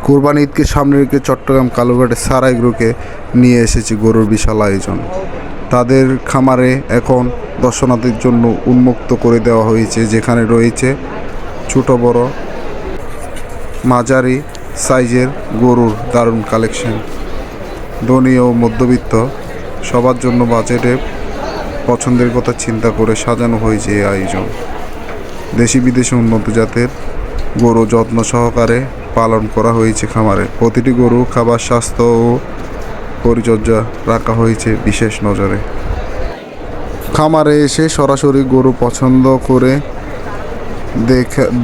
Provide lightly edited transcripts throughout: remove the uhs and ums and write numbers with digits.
কোরবানি ঈদকে সামনে রেখে চট্টগ্রাম কালুরঘাটে সারা এগ্রোকে নিয়ে এসেছে গরুর বিশাল আয়োজন। তাদের খামারে এখন দর্শনার্থীর জন্য উন্মুক্ত করে দেওয়া হয়েছে, যেখানে রয়েছে ছোট বড় মাঝারি সাইজের গরুর দারুণ কালেকশন। ধনী ও মধ্যবিত্ত সবার জন্য বাজেটে পছন্দের কথা চিন্তা করে সাজানো হয়েছে এই আয়োজন। দেশি বিদেশি উন্নত জাতের গরু যত্ন সহকারে পালন করা হয়েছে খামারে। প্রতিটি গরু খাবার, স্বাস্থ্য ও পরিচর্যা রাখা হয়েছে বিশেষ নজরে। খামারে এসে সরাসরি গরু পছন্দ করে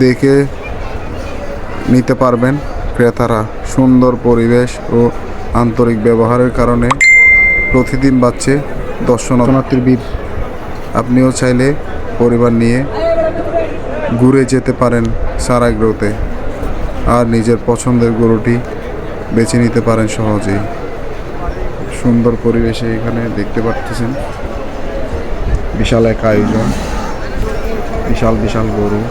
দেখে নিতে পারবেন ক্রেতারা। সুন্দর পরিবেশ ও আন্তরিক ব্যবহারের কারণে প্রতিদিন বাড়ছে দর্শনার্থীর ভিড়। আপনিও চাইলে পরিবার নিয়ে ঘুরে যেতে পারেন সারা এগ্রোতে আর নিজের পছন্দের গরুটি বেছে নিতে পারেন সহজেই। সুন্দর পরিবেশে এখানে দেখতে পাচ্ছেন বিশাল এক আয়োজন, বিশাল বিশাল গরু।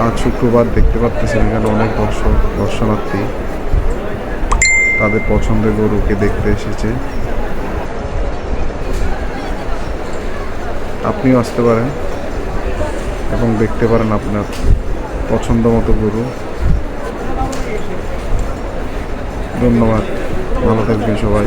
আজ শুক্রবার দেখতে পাচ্ছেন এখানে অনেক দর্শনার্থী তাদের পছন্দের গরুকে দেখতে এসেছে। আপনিও আসতে পারেন এবং দেখতে পারেন আপনার পছন্দ মতো গরু। ধন্যবাদ, ভালো থাকবেন সবাই।